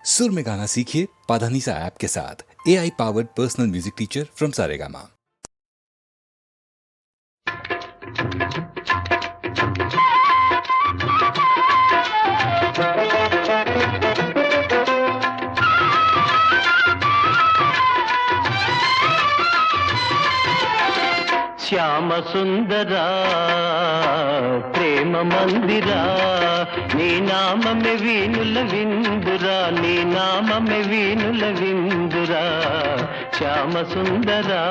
सुर में गाना सीखिए पाधानीसा ऐप के साथ। AI powered personal music teacher from Saregama. Shyama Sundara ప్రేమ మందిరా నీ నామమే వీణుల విందురా నీ నామమే వీణుల విందురా శ్యామ సుందరా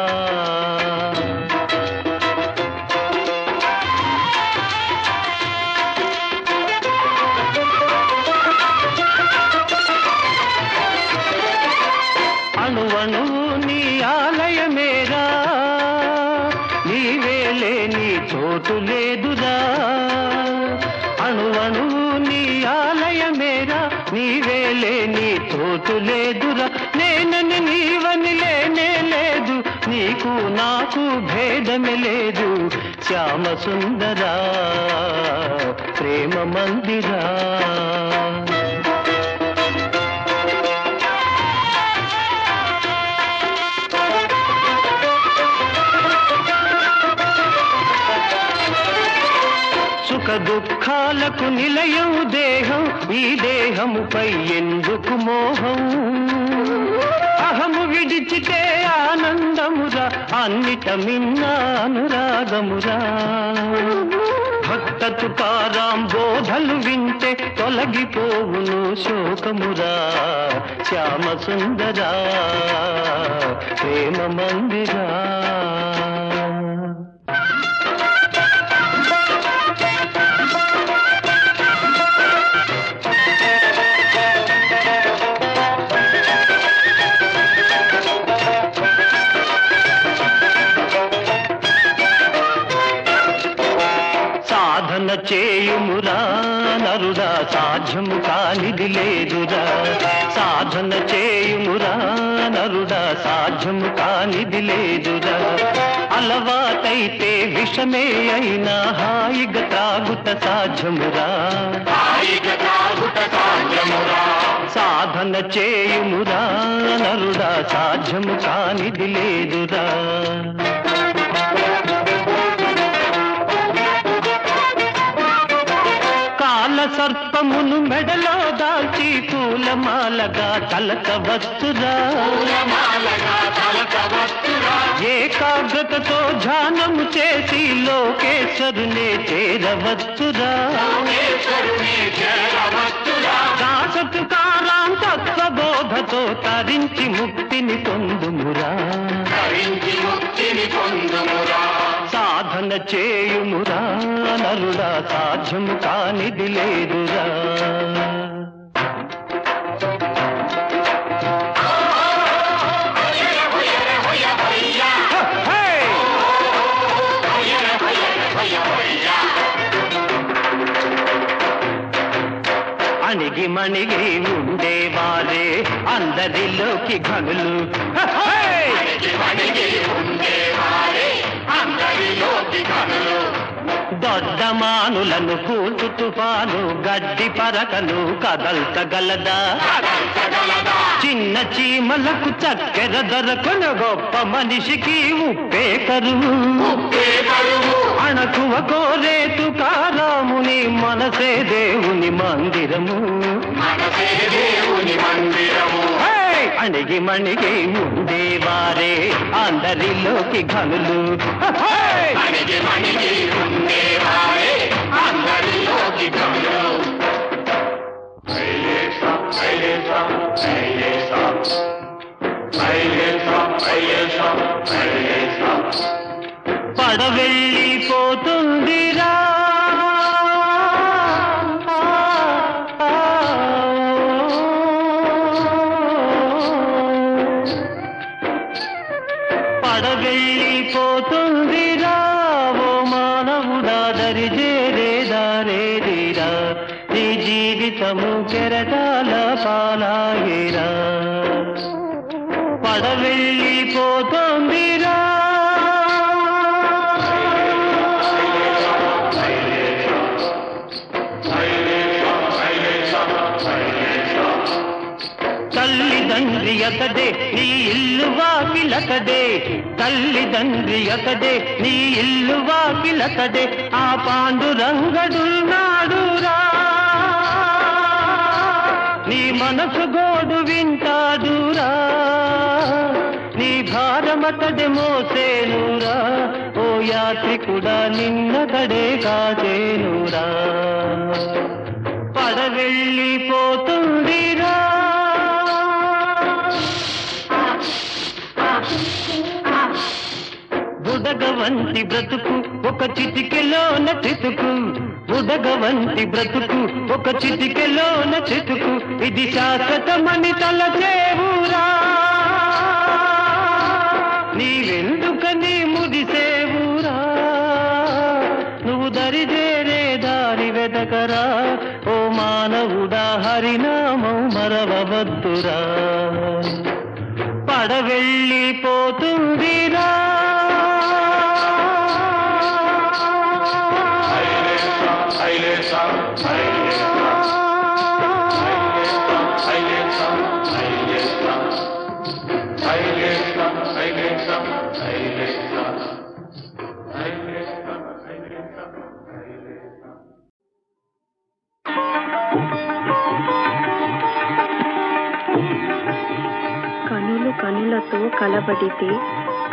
అణువణు నీ ఆలయమేరా నీవేలే నీ చోటు లేదురా అణువణు నీ ఆలయమేరా నీవేలే నీ చోటు లేదురా నేనని నీవని లేనే లేదు నీకు నాకు భేదమే లేదు శ్యామ సుందరా ప్రేమ మందిరా సుఖ దుఃఖాలకు నిలయం దేహం ఈ దేహముపై ఎందుకు మోహం అహము విడిచితే ఆనందమురా అన్నిట మిన్న అనురాగమురా భక్త తుకారాం బోధలు వింటే తొలగిపోవును శోకమురా శ్యామ సుందరా ప్రేమ మందిరా సాధన చేయుమురా నరుడా సాధ్యము కానిది లేదురా సాధన చేయుమురా నరుడా సాధ్యము కానిది లేదురా అలవాటైతే విషమే అయినా హాయిగా తాగుట సాధ్యమురా సాధన చేయుమురా నరుడా సాధ్యము కానిది లేదురా సర్పమును మెడలో దాల్చి పూలమాలగా తలకవచ్చురా ఏకాగ్రతతో ధ్యానము చేసి లోకేశ్వరునే చేరవచ్చురా దాసతుకారాం తత్వబోధతో తరించి ముక్తిని పొందుమురా సాధన చేయుమురా నరుడా సాధ్యము కానిది లేదురా అణిగి మణిగి ఉండేవారే అందరిలోకి ఘనులు దొడ్డమానులను కూల్చు తుఫాను గడ్డి పరకను కదల్చగలదా చిన్న చీమలకు చక్కెర దొరకను గొప్ప మనిషికి ఉప్పే కరువు అణకువ కోరే తుకారాముని మనసే దేవుని మందిరము అణిగి మణిగి ఉండేవారే అందరిలోకి ఘనులు పడవెళ్ళిపోతుందిరా పడవెళ్ళిపోతుందిరా ఓ మానవుడా దరిజేరేదారేదిరా నీ జీవితము కెరటాల పాలాయేరా పడవెళ్ళిపోతుందిరా తల్లిదండ్రి అతడే నీ ఇల్లు వాకిలతడే, తల్లిదండ్రి అతడే నీ ఇల్లు వాకిలతడే, ఆ పాండురంగడున్నాడురా, నీ మనసు గోడు వింటాడురా, నీ భారమతడే మోసేనురా, ఓ యాత్రికుడా నిన్నతడే కాచేనురా, పడవెళ్ళిపోతుందిరా. బుడగవంటి బ్రతుకు ఒక చిటికెలోన చితుకు, బుడగవంటి బ్రతుకు ఒక చిటికెలోన చితుకు, ఇది శాశ్వతమని తలచేవురా, నీవెందుకని ముడిసేవురా, నువ్వు దరిదేరే దారి వెదకరా, ఓ మానవుడా హరినామం మరవవద్దురా, పడవెళ్ళిపోతుందిరా. కనులు కనులతో కలబడితే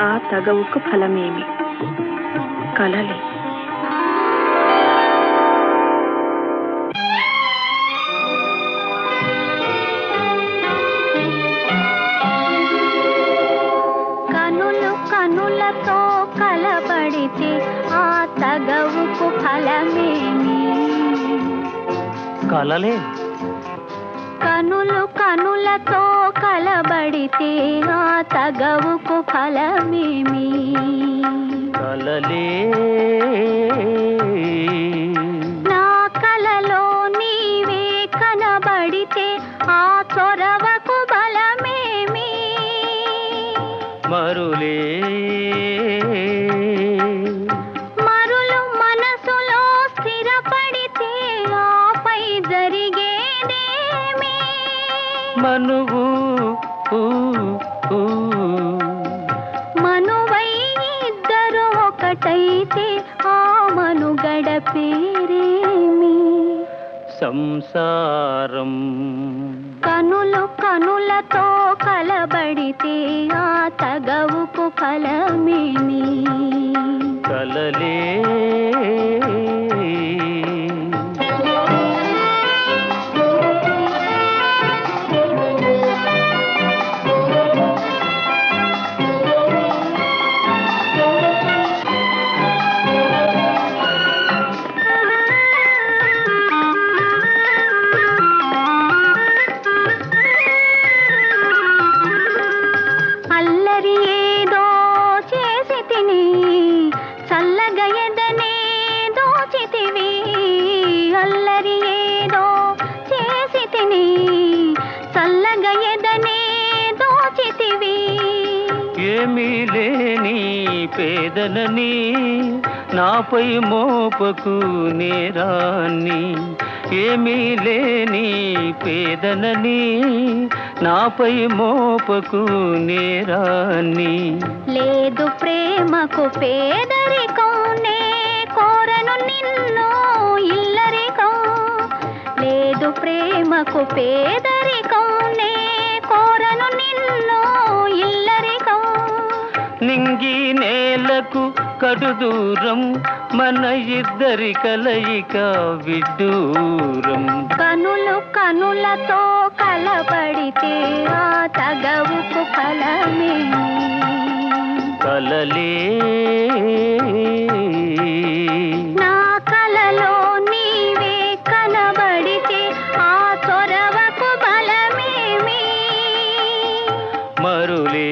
ఆ తగవుకు ఫలమేమి? కలలే. కనులు కనులతో కలబడితే ఆ తగవుకు ఫలమేమి? కలలే. కనులు కనులతో కలబడితే ఆ తగవుకు ఫలమేమి? కలలే. నా కలలో నీవే కనబడితే ఆ చొరవకు బలమేమి? మరులే. మరులు మనసులో స్థిరపడితే ఆపై జరిగేదేమి? మనువు మనువై ఇద్దరు ఒకటైతే ఆ మనుగడ పేరేమి? సంసారం. కనులు కనులతో కలబడితే ఆ తగవుకు ఫలమేమి? కలలే. అల్లరి ఏదో చేసి తిని చల్లగా ఎదనే దోచితివి, అల్లరి ఏదో చేసి తిని చల్లగా ఎదనే దోచితివి. ఏమీ లేని పేదనని నాపై మోపకు నేరాన్ని, ఏమీ లేని పేదనని నాపై మోపకు నేరాన్ని. లేదు ప్రేమకు పేదరికం, నే కోరను నిన్ను ఇల్లరికం. లేదు ప్రేమకు పేదరికం, నే కోరను నిన్ను ఇల్లరికం. నింగి నేలకు కడు దూరం, మన ఇద్దరి కలయిక విడ్డూరం. కనులు కనులతో కలబడితే ఆ తగవుకు ఫలమేమి? కలలే. నా కలలో నీవే కనబడితే ఆ చొరవకు బలమేమి? మరులే.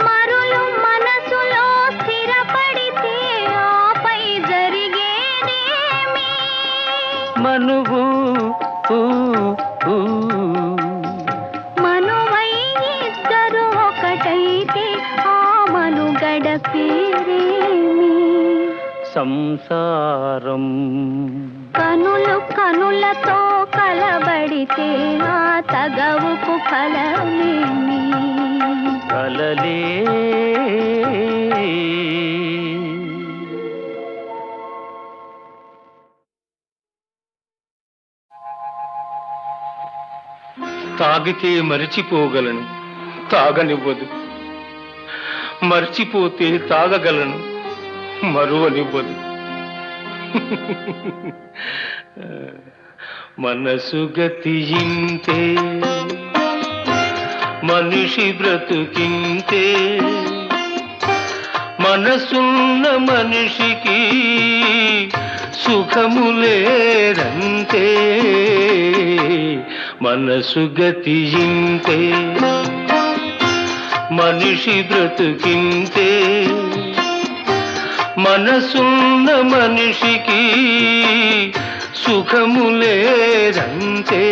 మరులు మనసులో స్థిరపడితే ఆపై జరిగేదేమి? మనువు మనువై ఇద్దరు ఒకటైతే ఆ మనుగడ పేరేమి? సంసారం. కనులు కనులతో కలబడి స్థిరపడితే ఆ తగవుకు ఫలమేమి కలలే తాగితే మరిచిపోగలను, తాగనివ్వదు. మర్చిపోతే తాగగలను, మరువనివ్వదు. మనసు గతియింతే, మనిషి బ్రతుకింతే. మనసున్న మనిషికి సుఖము లేదంతే. మనసు గతియింతే, మనిషి బ్రతుకింతే. మనసున్న మనిషికి సుఖము లేదంతే.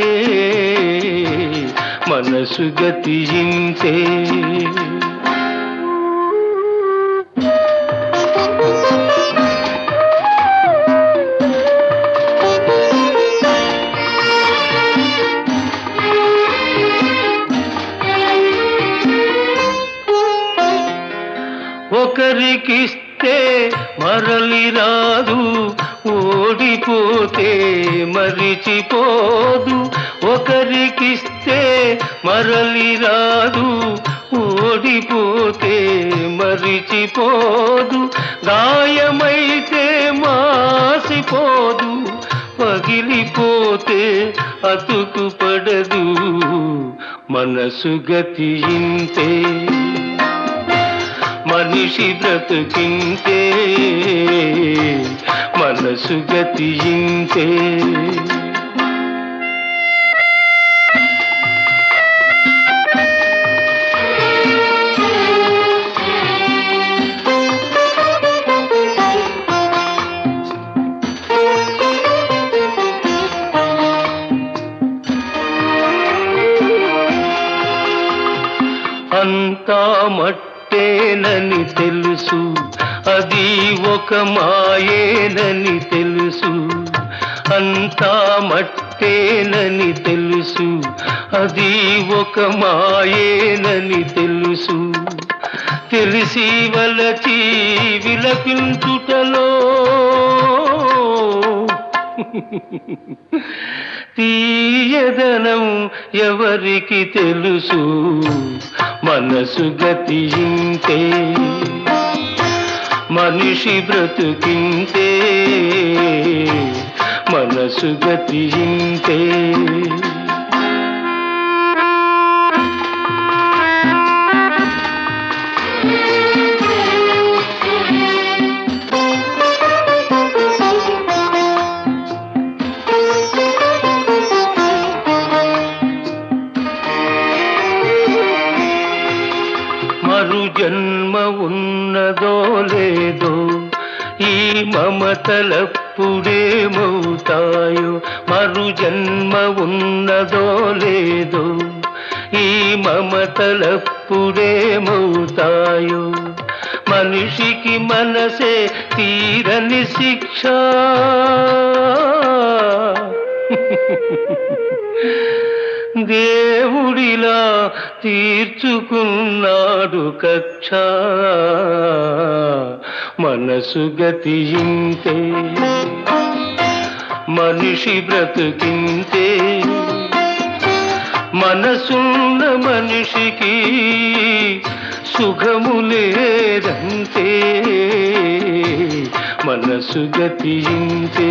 మనసు గతియింతే. ఒకరికిస్తే మరలి రాదు, ఓడిపోతే మరిచిపోదు. ఒకరికిస్తే మరలి రాదు, ఓడిపోతే మరిచిపోదు. గాయమైతే మాసిపోదు, పగిలిపోతే అతుకు పడదు. మనసు గతియింతే, మనిషి బ్రతుకింతే. మనసు గతియింతే. అంతా మట్టేనని తెలుసు, అది ఒక మాయేనని తెలుసు. అంతా మట్టేనని తెలుసు, అది ఒక మాయేనని తెలుసు. తెలిసి వలచి విలపించుటలో తీయదనం ఎవరికి తెలుసు. మనసు గతియింతే, మనిషి బ్రతుకింతే. మనసు గతియింతే. మరు జన్మ ఉన్నదో లేదో, ఈ మమతలప్పుడేమవుతాయో. మరు జన్మ ఉన్నదో లేదో, ఈ మమతలప్పుడేమవుతాయో. మనిషికి మనసే తీరని శిక్ష. దేవుడిలా తీర్చుకున్నాడు కక్ష. మనసు గతియింతే, మనిషి బ్రతుకింతే. మనసున్న మనిషికి సుఖము లేదంతే. మనసు గతియింతే.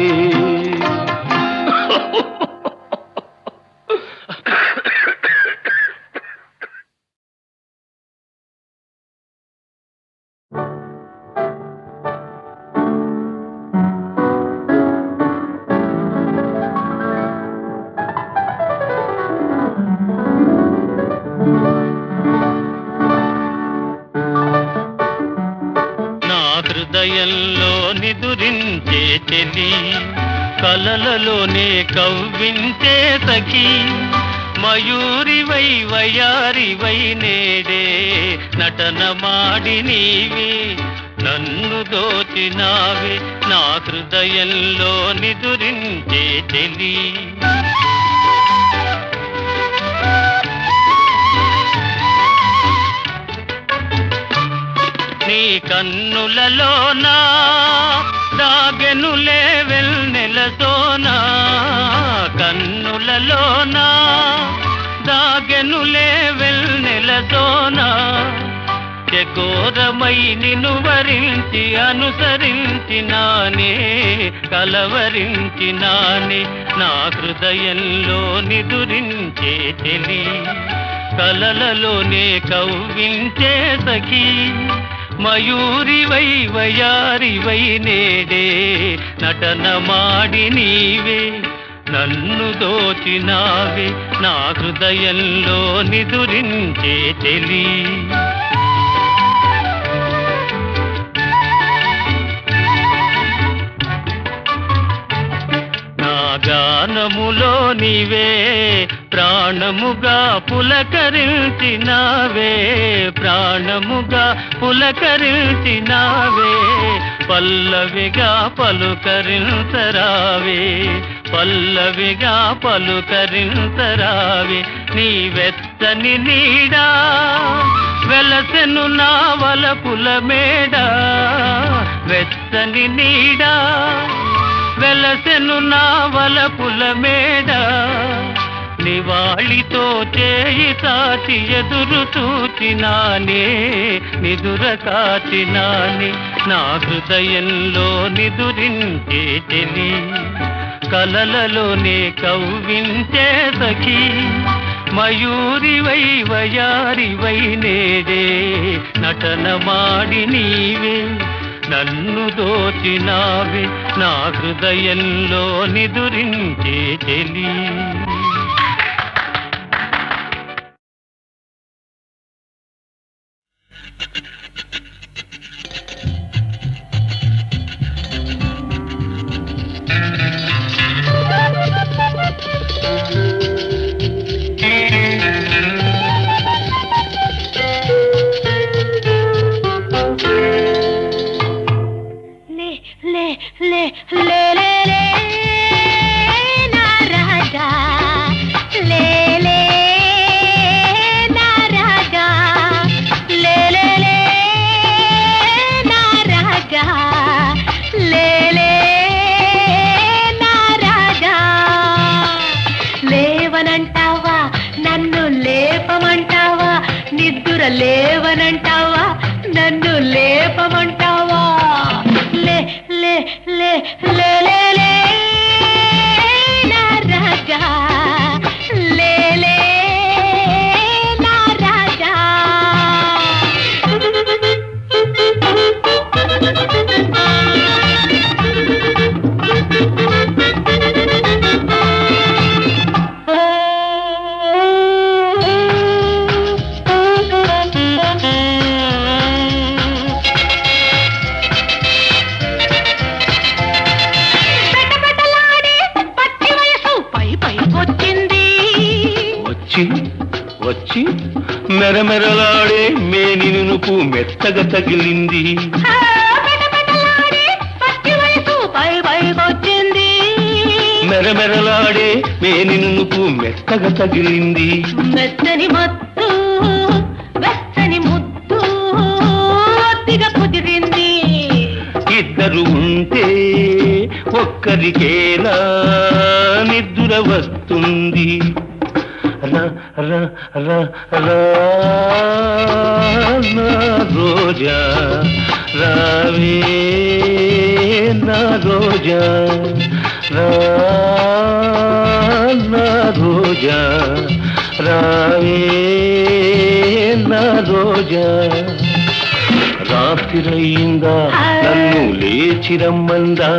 హృదయంలో నిదురించే చెలి, కలలలోనే కవ్వించే సఖి. మయూరివై వయారివై నేడే నటన మాడి నీవే నన్ను దోచినావే. నా హృదయంలో నిదురించే చెలి. కన్నులలోనా దాగెనులే వెన్నెలతోనా కన్నులలోనా దాగెనులే వెన్నెలతోనా చకోరమై నిన్ను వరించి అనుసరించినానే కలవరించినానే నా హృదయంలో నిదురించే చెలి కలలలోనే కవ్వించే సఖీ మయూరివై వయారివై నేడే నటన మాడి నీవే నన్ను దోచినావే నా హృదయంలో నిదురించే చెలి గానములో నీవే ప్రాణముగా పులకరించినావే ప్రాణముగా పులకరించినావే పల్లవిగా పలుకరించరావే పల్లవిగా పలుకరించరావే నీ వెచ్చని నీడా వెలసెను నా వలపుల మేడ వెచ్చని నీడా వెలసెను నా వలపుల మేడ నివాళితో చేయి సాచి ఎదురు చూచినానే నిదుర కాచినానే నా హృదయంలో నిదురించే చెలి కలలలోనే కవ్వించే సఖీ మయూరివై వయారివై నేడే నటన మాడి నీవే నన్ను దోచినావే నా హృదయంలో నిదురించే చెలి లేవనంటావా నన్ను లేపమంటావా లే లే లే లే లే లే నా రాజా లే లే నా రాజా వచ్చి మెరమెరలాడే మేని నునుపు మెత్తగా తగిలింది మెరమెరలాడే మేని నునుపు మెత్తగా తగిలింది మెత్తని మత్తు వెచ్చని ముద్దు ఒత్తిగా కుదిరింది ఇద్దరు ఉంటే ఒక్కరికేలా నిద్ర వస్తుంది రా రా రా రా నా రోజా రావే నా రోజా రా నా రోజా రావే నా రోజా రాత్రిరయిందా నన్ను లేచిరమ్మందా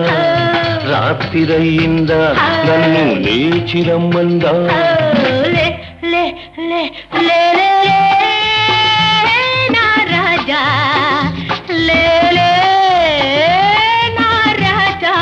రాత్రిరయిందా నన్ను లేచిరమ్మందా లే లే లే లే లే నా రాజా లే లే నా రాజా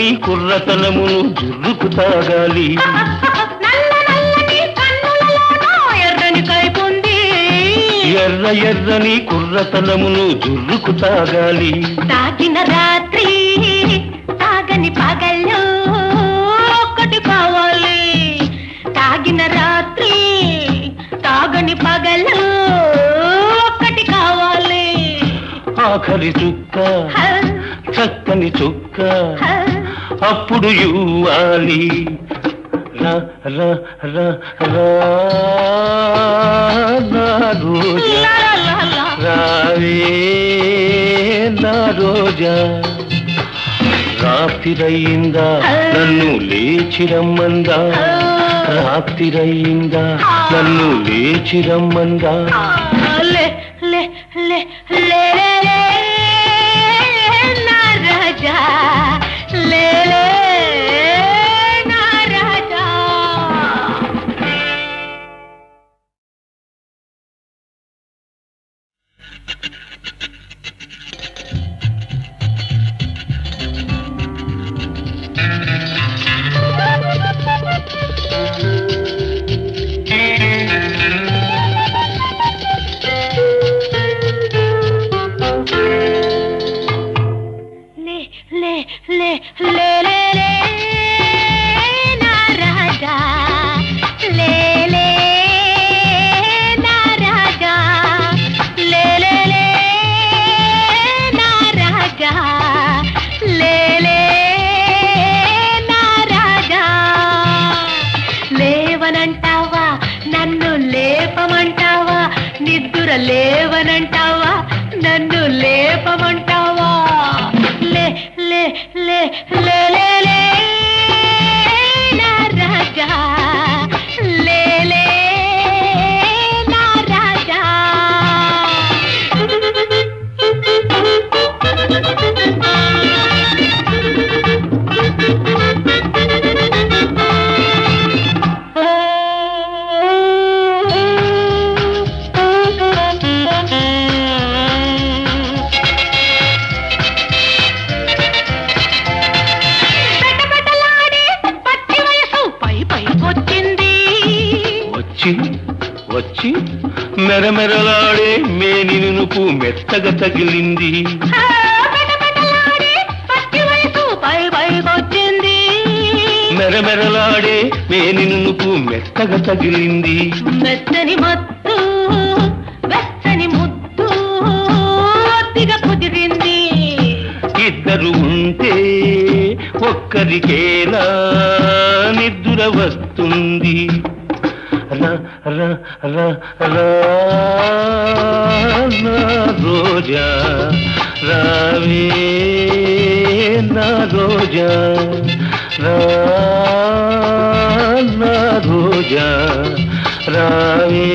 ఎర్రని కుర్రతనమును జుర్రుకు తాగాలి. నల్ల నల్లని కన్నులలోనో ఎర్రని కైపుంది. ఎర్ర ఎర్రని కుర్రతనమును జుర్రుకు తాగాలి. తాగిన రాత్రి తాగని పగళ్ళు ఒక్కటి కావాలి. తాగిన రాత్రి తాగని పగళ్ళు ఒక్కటి కావాలి. ఆఖరి చుక్క చక్కని చుక్క అప్పుడు ఇవ్వాలి. రా రా రా రా నా రోజా రావే నా రోజా. రాత్రిరయిందా నన్ను లేచిరమ్మందా. రాత్రిరయిందా నన్ను లేచిరమ్మందా. లే లే లే లే లే నా రాజా లే లే నా రాజా. లే లే లే లే లే నా రాజా లే లే నా రాజా లే లే లే నా రాజా లే లే నా రాజా. లేవనంటావా నన్ను లేపమంటావా. నిద్ర లేవనంటావా నన్ను లేపమంటావా. లే లే లే లే లే లే నా రాజా లే లే నా రాజా. వచ్చి వచ్చి మెరమెరలాడే మేనినుపు మెత్తగా తగిలింది. మెరమెరలాడే మేనినుపు మెత్తగా తగిలింది. మెత్తని మత్తు వెచ్చని ముద్దు ఒత్తిగా కుదిరింది. ఇద్దరు ఉంటే ఒక్కరికేలా నిద్ర వస్తుంది. రా రా రా రా నా రోజా రావే నా రోజా రా నా రోజా రావే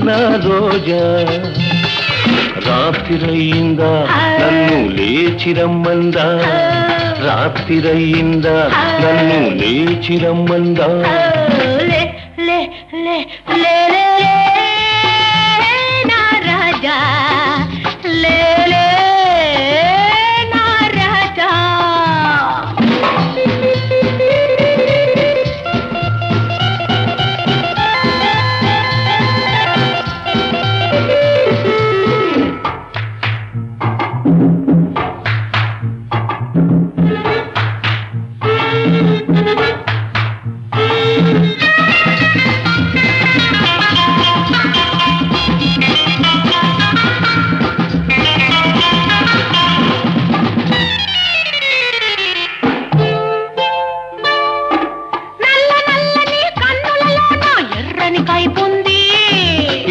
నా రోజా. రాత్రిరయిందా నన్ను లేచిరమ్మందా. రాత్రిరయిందా నన్ను లేచిరమ్మందా. లే లే లే లే లే నా రాజా లే లే నా రాజా.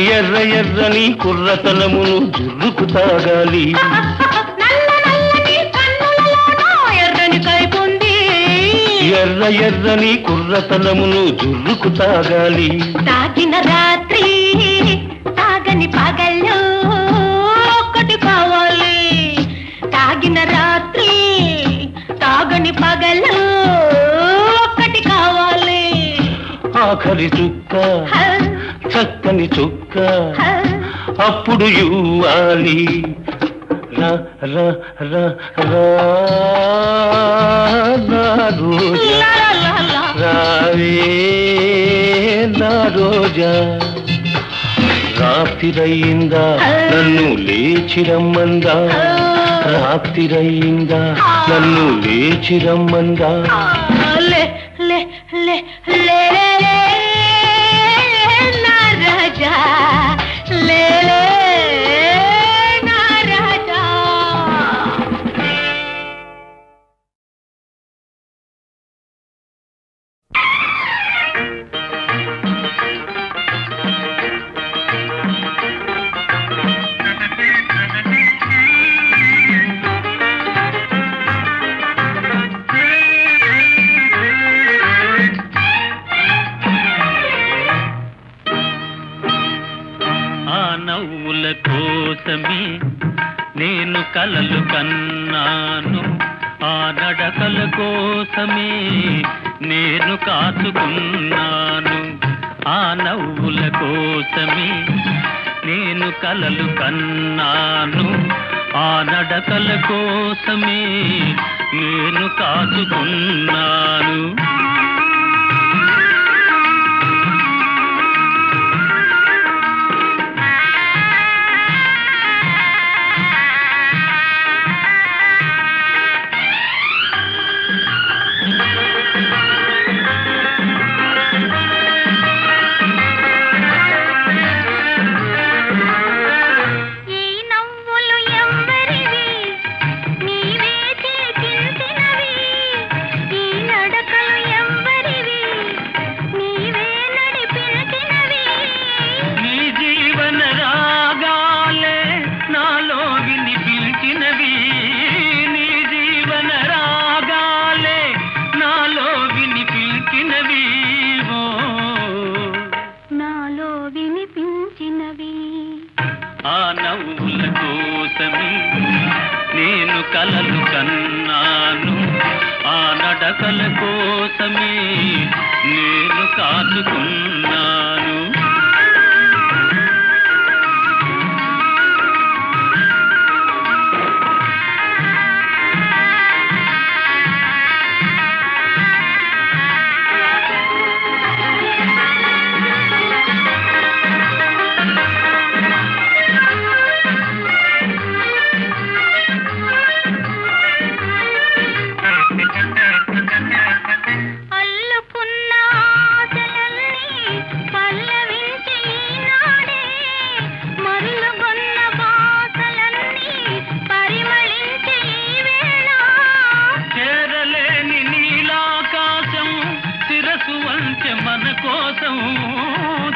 ఎర్ర ఎర్రని కుర్రతనమును జుర్రుకు తాగాలి. ఎర్రని కైపుంది. ఎర్ర ఎర్రని కుర్రతనమును జుర్రుకు తాగాలి. తాగిన రాత్రి తాగని పగళ్ళు ఒక్కటి కావాలి. తాగిన రాత్రి తాగని పగళ్ళు ఒక్కటి కావాలి. ఆఖరి చుక్క చక్కని చుక్క అప్పుడు ఇవ్వాలి. రా రా రా రా నా రోజా రావే నా రోజా రాత్రిరయిందా నన్ను లేచిరమ్మందా రాత్రిరయిందా నన్ను లేచిరమ్మందా లే లే లే లే లే నా రాజా లే లే నా రాజా కోసమే నేను కలలు కన్నాను ఆ నడకల కోసమే నేను కాచుకున్నాను ఆ నవ్వుల కోసమే నేను కలలు కన్నాను ఆ నడకల కోసమే నేను కాచుకున్నాను నేను కలలు కన్నాను ఆ నడకల కోసమే నేను కాచుకున్నాను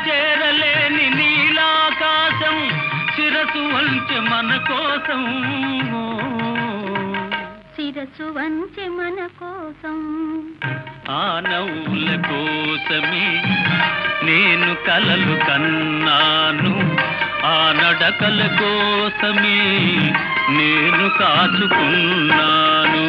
చేరలేని నీలాకాశం శిరసు వంచె మన కోసం శిరసు వంచె మన కోసం ఆ నవ్వుల కోసమే నేను కలలు కన్నాను ఆ నడకల కోసమే నేను కాచుకున్నాను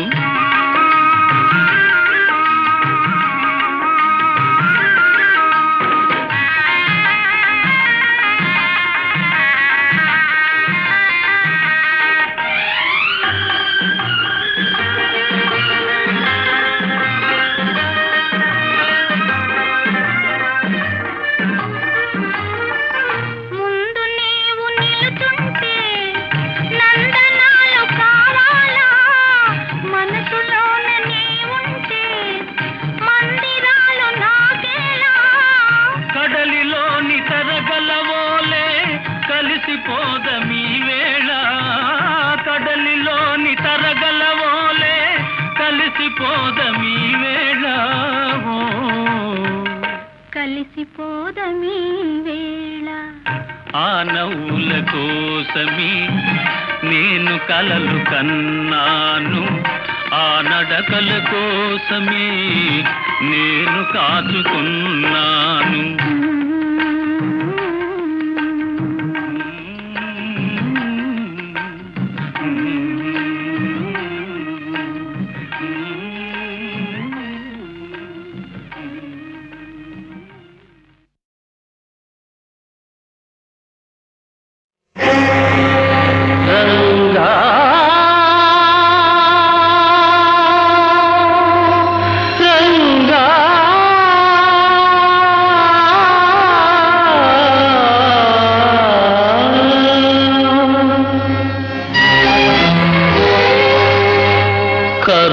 కలిసిపోదమీ వేళ కడలిలోని తరగలవోలే కలిసిపోదమీ వేళ కలిసిపోదమీ వేళ ఆ నవ్వుల కోసమే నేను కలలు కన్నాను ఆ నడకల కోసమే నేను కాచుకున్నాను రంగా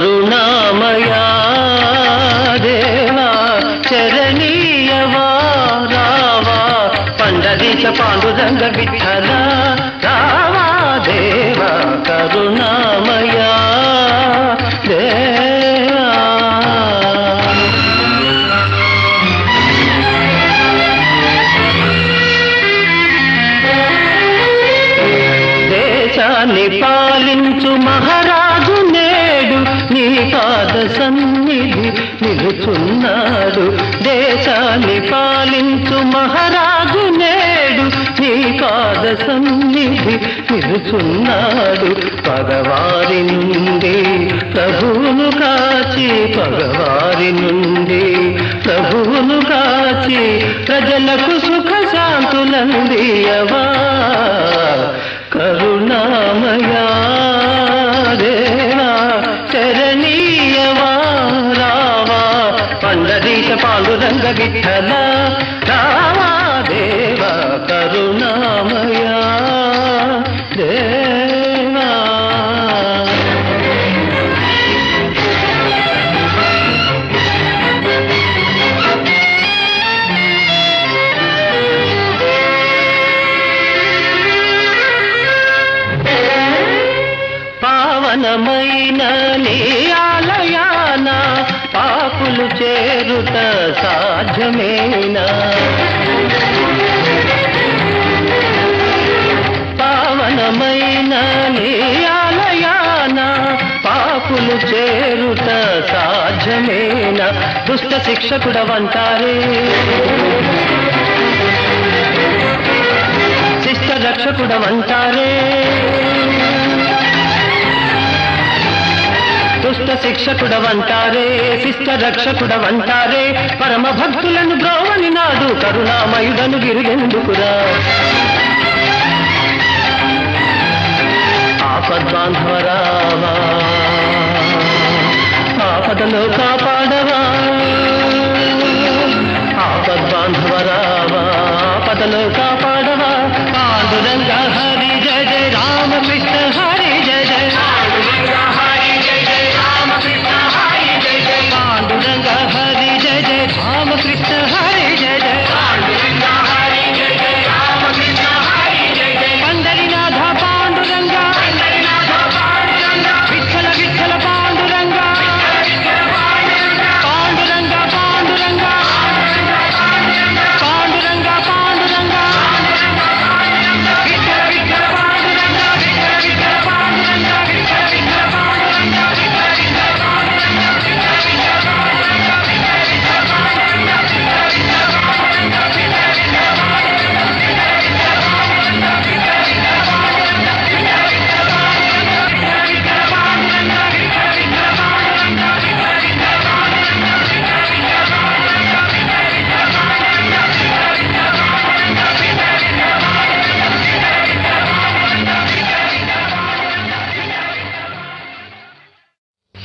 కరుణామయా దేవా చరణీయవా రావా పండరీశ పాండురంగ విఠల రావా దేవా కరుణామయా దేవా. దేశాన్ని పాలించు మహారాజు నేడు నీ పాద సన్నిధి నిలుచున్నాడు. దేశాన్ని పాలించు మహారాజు నేడు నీ పాద సన్నిధి నిలుచున్నాడు. పగవారి నుండి ప్రభువును కాచి పగవారి నుండి ప్రభువును కాచి ప్రజలకు సుఖ శాంతులందియవా కరుణామయా దేవా చరణీయవా రావా పండరీశ పాండురంగ విఠల రావా దేవా కరుణామయా దేవా. పావనమైన నీ ఆలయాన పాపులు చేరుట సాధ్యమేనా? పావనమైన నీ ఆలయాన పాపులు చేరుట సాధ్యమేనా? దుష్ట శిక్షకుడవంటారే శిష్ట రక్షకుడవంటారే దుష్ట శిక్షకుడవంటారే శిష్ట రక్షకుడవంటారే పరమ భక్తులను బ్రోవని నాడు కరుణామయుడను గిరిగెందుకురా? ఆపద్బాంధవరావా ఆపదలో కాపాడవా ఆపద్బాంధవరావా ఆపదలో కాపాడవా పాండురంగ హరి జయ జయ రామకృష్ణ హరి జయ జయ పాండురంగ హరి జయ జయ రామకృష్ణ హరి జయ జయ పాండురంగ హరి జయ జయ రామకృష్ణ హరి జయ జయ పాండురంగ హరి జయ జయ రామకృష్ణ హరి జయ జయ పండరినాథ పాండురంగ పండరినాథ పాండురంగ విఠల విఠల పాండురంగ పాండురంగ పాండురంగ పాండురంగ పాండురంగ విఠల విఠల పాండురంగ విఠల విఠల పాండురంగ విఠల విఠల పాండురంగ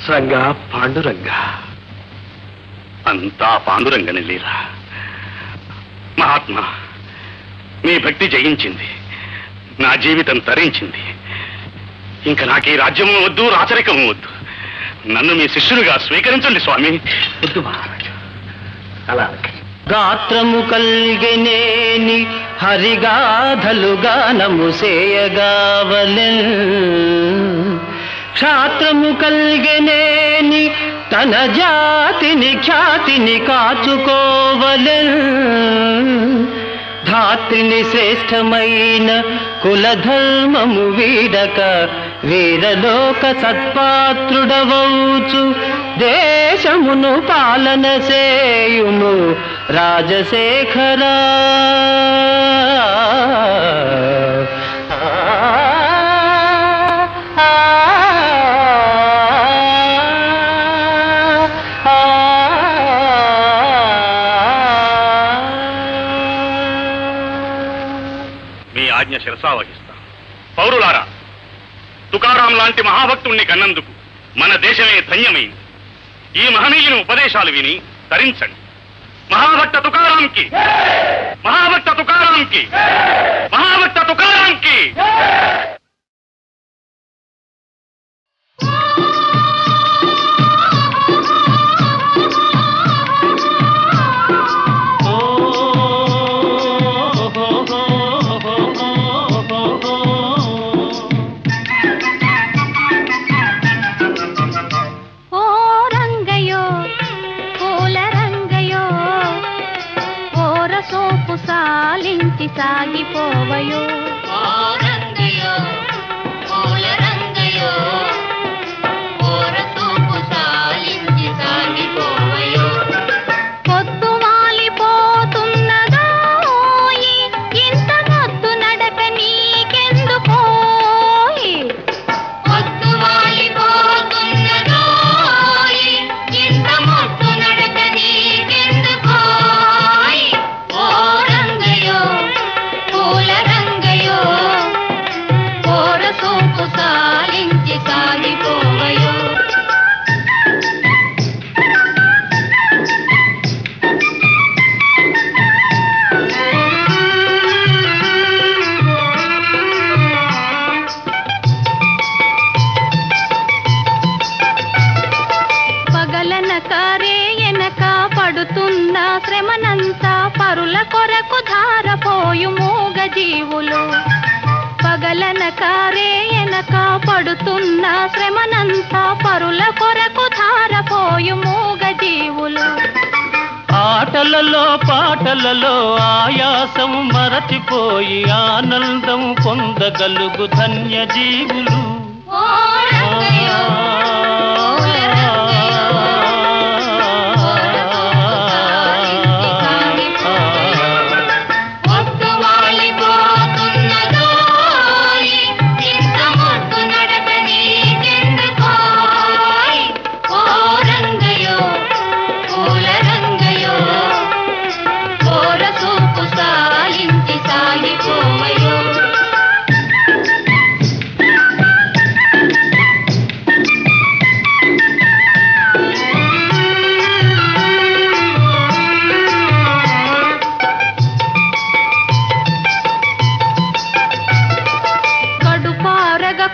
రంగా పాండురంగ అంతా పాండురంగని లీల. మహాత్మా మీ భక్తి జయించింది, నా జీవితం తరించింది. ఇంక నాకు ఈ రాజ్యము వద్దు, రాచరికము వద్దు. నన్ను మీ శిష్యులుగా స్వీకరించండి స్వామి. వద్దు మహారాజు, అలా గాత్రము కల్గెనేని హరిగాధలుగా నము సేయగావలెన్ క్షాత్రము కల్గెనేని తన జాతిని ఖ్యాతిని కాచుకోవలెన్ ధాత్రిని శ్రేష్టమైన కులధర్మము వీడక వీరలోక సత్పాత్రుడవౌచు దేశమును పాలన సేయుము రాజశేఖరా. ఆజ్ఞ శిరసావహిస్తా. పౌరులారా, తుకారాం లాంటి మహాభక్తుణ్ణి కన్నందుకు మన దేశమే ధన్యమైంది. ఈ మహనీయుని ఉపదేశాలు విని తరించండి. మహాభక్త తుకారాంకి, మహాభక్త తుకారాంకి, మహాభక్త తుకారాంకి. సోపు సాలించి సాగిపోవయో. పడుతున్న శ్రమనంతా పరుల కొరకు ధారపోయు మూగ జీవులు. పగలన కారే ఎనక పడుతున్న శ్రమనంతా పరుల కొరకు ధారపోయు మూగ జీవులు. ఆటలలో పాటలలో ఆయాసం మరచిపోయి ఆనందం పొందగలుగు ధన్య జీవులు.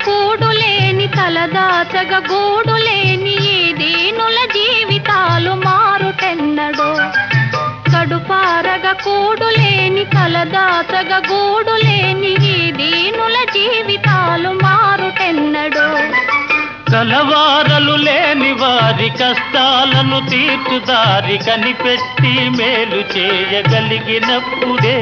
కూడులేని తలదాచగ గూడులేని ఈ దీనుల జీవితాలు మారుటెన్నడో. కడుపారగ కూడులేని తలదాచగ గూడులేని ఈ దీనుల జీవితాలు మారుటెన్నడో. కలవారలు లేని వారి కష్టాలను తీర్చుదారి కనిపెట్టి మేలు చేయగలిగినప్పుడే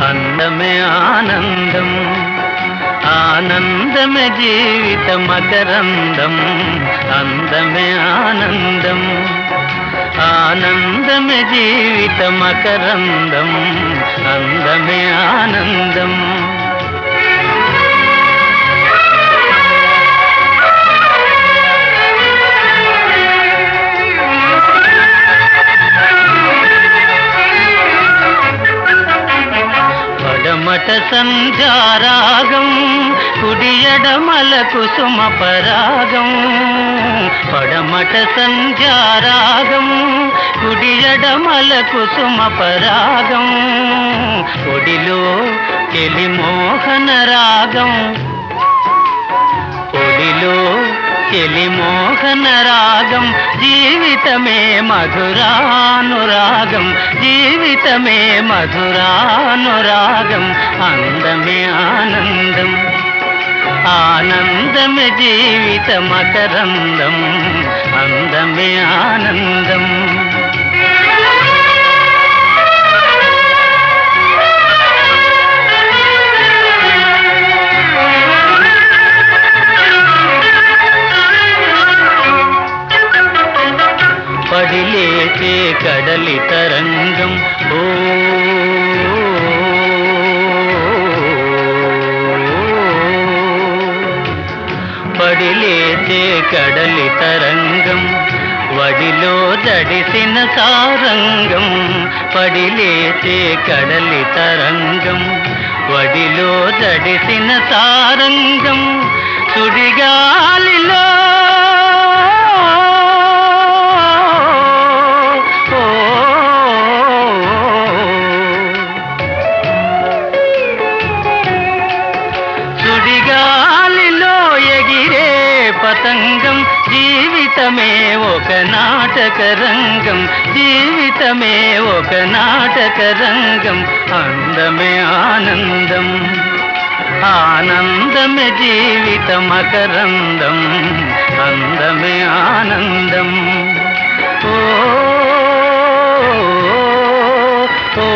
అందమే ఆనందం, ఆనందమే జీవిత మకరందం. అందమే ఆనందం, ఆనందమే జీవిత మకరందం. అందమే ఆనందం. పడమట సంధ్యారాగం కుడియడమల కుసుమ పరాగం. పడమట సంధ్యారాగం కుడియడమల కుసుమ పరాగం. ఒడిలో చెలిమోహన రాగం, ఒడిలో చెలిమోహన రాగం. జీవితమే మధురానురాగం, జీవితమే మధురానురాగం. అందమే ఆనందం, ఆనందమే జీవిత మకరందం. అందమే ఆనందం. పడిలేచే కడలి తరంగం ఓ పడిలేచే కడలి తరంగం. వడిలో జడిసిన సారంగం. పడిలేచే కడలి తరంగం. వడిలో జడిసిన సారంగం. సుడిగాలిలో పతంగం జీవితమే ఒక నాటక రంగం జీవితమే ఒక నాటక రంగం అందమే ఆనందం ఆనందమే జీవిత మకరందం అందమే ఆనందం ఓ ఓ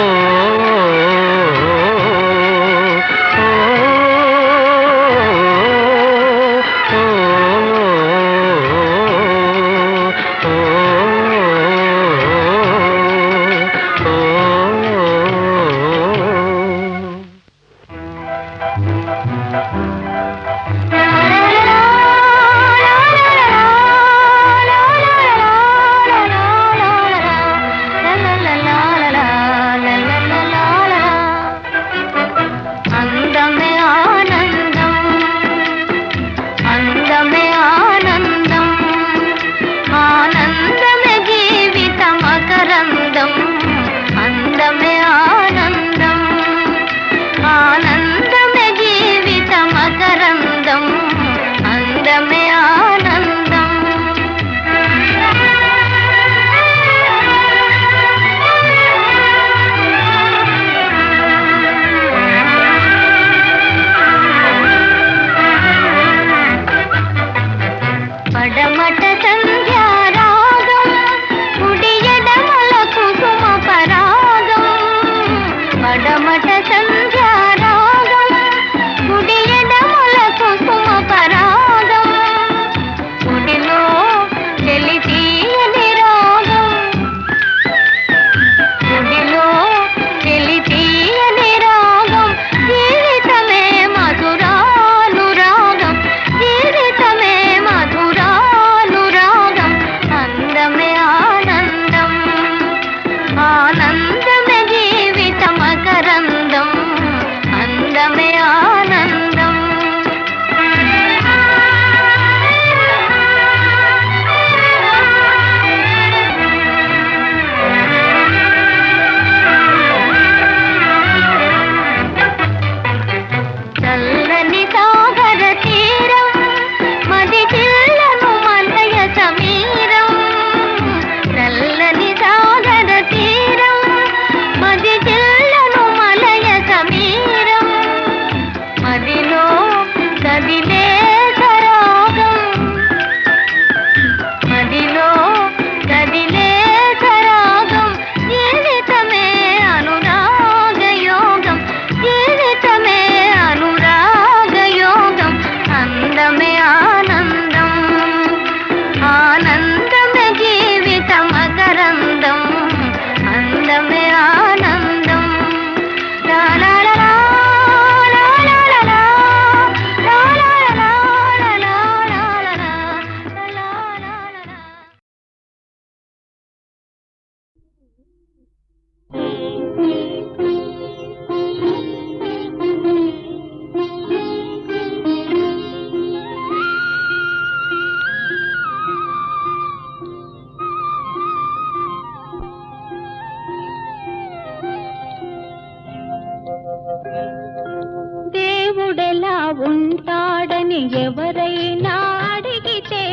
దేవుడెలా ఉంటాడని ఎవరైనా అడిగితే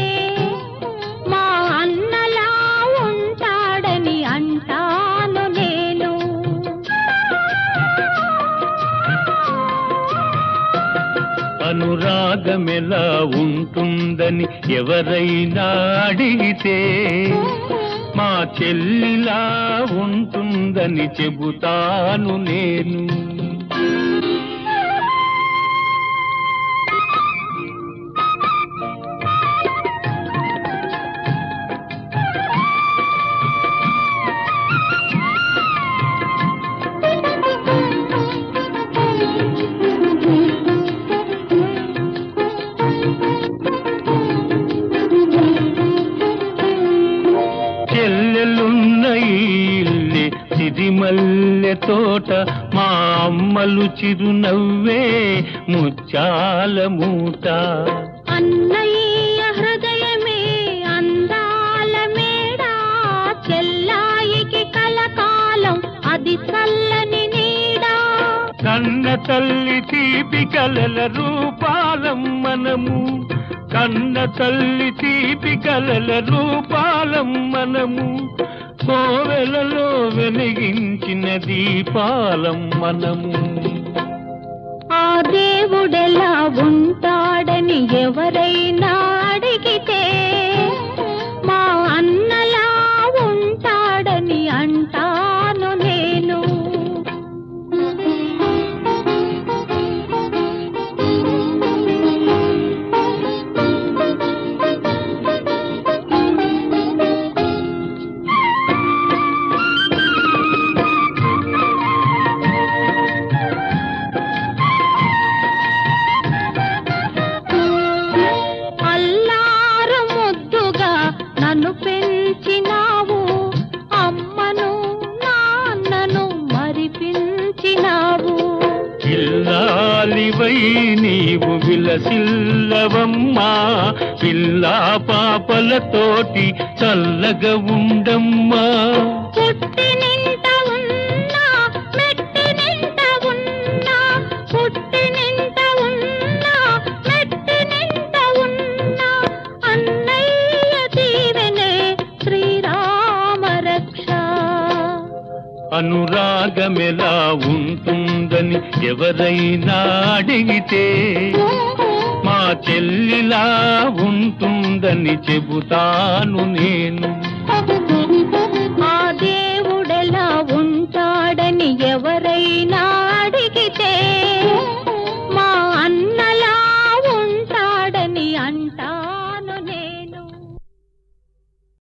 మా అన్నలా ఉంటాడని అంటాను నేను. అనురాగమెలా ఉంటుందని ఎవరైనా అడిగితే మా చెల్లిలా ఉంటుందని చెబుతాను నేను. సిరిమల్లె తోట మా అమ్మలు చిరునవ్వే ముత్యాల మూట. అన్నయ్య హృదయమే అందాల మేడ, చెల్లాయికి కలకాలం అది చల్లని నీడ. కన్న తల్లి తీపి కలల రూపాలం మనము, కన్న తల్లి తీపి కలల రూపాలం మనము, కోవెలలో వెలిగించిన దీపాలం మనము. ఆ దేవుడెలా ఉంటాడని ఎవరైనా అడిగితే మా అన్నలా ఉంటాడని అంటాను నేను. అల్లారు ముద్దుగా నన్ను పెంచినావు, అమ్మను నాన్నను మరిపించినావు. ఇల్లాలివై నీవు విలసిల్లవమ్మా, పిల్లా పాపలతోటి చల్లగా ఉండమ్మా. పుట్టినింట ఉన్నా మెట్టినింట ఉన్నా, పుట్టినింట ఉన్నా మెట్టినింట ఉన్నా, అన్నయ్య దీవెనే శ్రీరామ రక్ష. అనురాగమెలా ఉంటుందని ఎవరైనా అడిగితే మా చెల్లిలా ఉంటుందని చెబుతాను నేను. ఆ దేవుడెలా ఉంటాడని ఎవరైనా